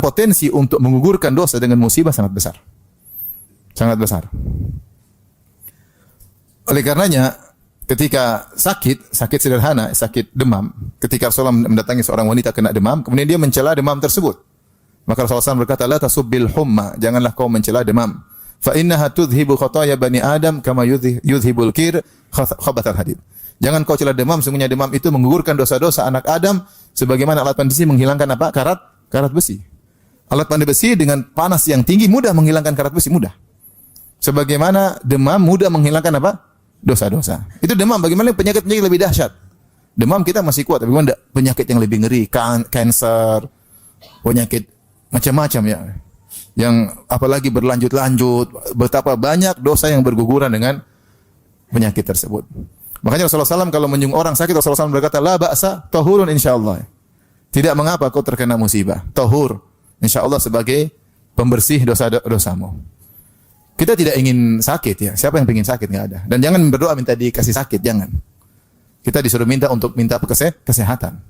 potensi untuk menggugurkan dosa dengan musibah sangat besar. Sangat besar. Oleh karenanya, ketika sakit sederhana, sakit demam, ketika Rasulullah mendatangi seorang wanita kena demam, kemudian dia mencela demam tersebut. Maka Rasulullah SAW berkata, la tasubbil humma, janganlah kau mencela demam. Fa innaha tudhibu khataya bani Adam kama yudhibul kir khabathal hadid. Jangan kau cela demam, sungguhnya demam itu menggugurkan dosa-dosa anak Adam sebagaimana alat pandai besi menghilangkan apa? Karat besi. Alat pandai besi dengan panas yang tinggi mudah menghilangkan karat besi, mudah. Sebagaimana demam mudah menghilangkan apa? Dosa-dosa. Itu demam. Bagaimana penyakit-penyakit lebih dahsyat? Demam kita masih kuat, tapi bagaimana penyakit yang lebih ngeri, kanker, penyakit macam-macam ya. Yang apalagi berlanjut-lanjut, betapa banyak dosa yang berguguran dengan penyakit tersebut. Makanya Rasulullah SAW kalau menjenguk orang sakit, Rasulullah SAW berkata, la ba'sa, tahurun insyaallah. Tidak mengapa kau terkena musibah. Tahur, insyaallah sebagai pembersih dosa-dosamu. Kita tidak ingin sakit ya. Siapa yang ingin sakit? Enggak ada. Dan jangan berdoa minta dikasih sakit, jangan. Kita disuruh minta untuk minta kesehatan.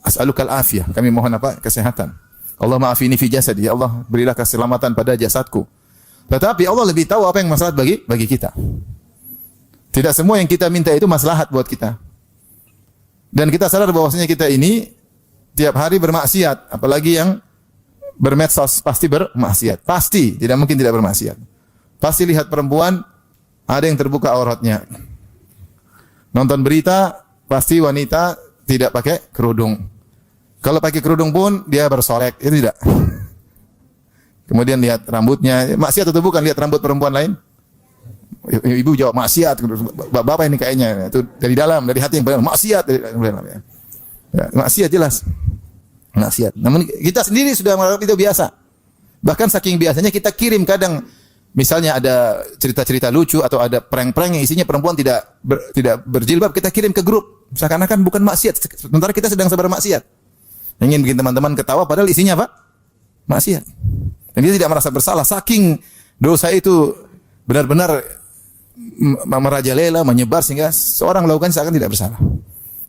As'alukal afiyah. Kami mohon apa? Kesehatan. Allah ma'afini fi jasadi. Ya Allah, berilah keselamatan pada jasadku. Tetapi Allah lebih tahu apa yang maslahat bagi kita. Tidak semua yang kita minta itu maslahat buat kita. Dan kita sadar bahwasanya kita ini tiap hari bermaksiat, apalagi yang bermedsos pasti bermaksiat. Pasti, tidak mungkin tidak bermaksiat. Pasti lihat perempuan, ada yang terbuka auratnya. Nonton berita, pasti wanita tidak pakai kerudung. Kalau pakai kerudung pun, dia bersolek. Itu tidak. Kemudian lihat rambutnya. Maksiat atau bukan lihat rambut perempuan lain? Ibu jawab, maksiat. Bapak ini kayaknya. Itu dari dalam, dari hati yang benar. Maksiat. Ya, maksiat jelas. Maksiat. Namun kita sendiri sudah menganggap itu biasa. Bahkan saking biasanya kita kirim kadang misalnya ada cerita-cerita lucu atau ada prank-prank yang isinya perempuan tidak berjilbab, kita kirim ke grup. Seakan-akan bukan maksiat, sementara kita sedang sabar maksiat. Ingin bikin teman-teman ketawa padahal isinya apa? Maksiat. Dan dia tidak merasa bersalah saking dosa itu benar-benar merajalela, menyebar sehingga seorang melakukan seakan tidak bersalah.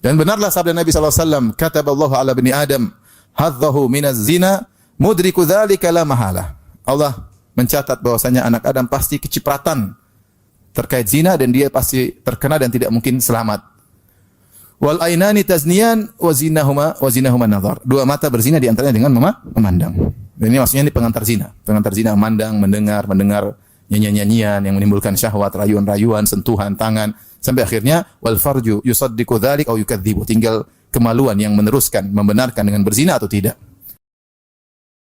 Dan benarlah sabda Nabi sallallahu alaihi wasallam, kataballahu ala bani Adam hadzahu minaz zina mudriku dzalika la mahala. Allah mencatat bahwasanya anak Adam pasti kecipratan terkait zina dan dia pasti terkena dan tidak mungkin selamat. Wal ainani tazniyan wa zinahuma nazar. Dua mata berzina di antaranya dengan memandang. Dan ini maksudnya ini pengantar zina. Pengantar zina memandang, mendengar nyanyian-nyanyian yang menimbulkan syahwat, rayuan-rayuan, sentuhan tangan sampai akhirnya wal farju yusaddiqu dzalik aw yukadzibu. Tinggal kemaluan yang meneruskan membenarkan dengan berzina atau tidak.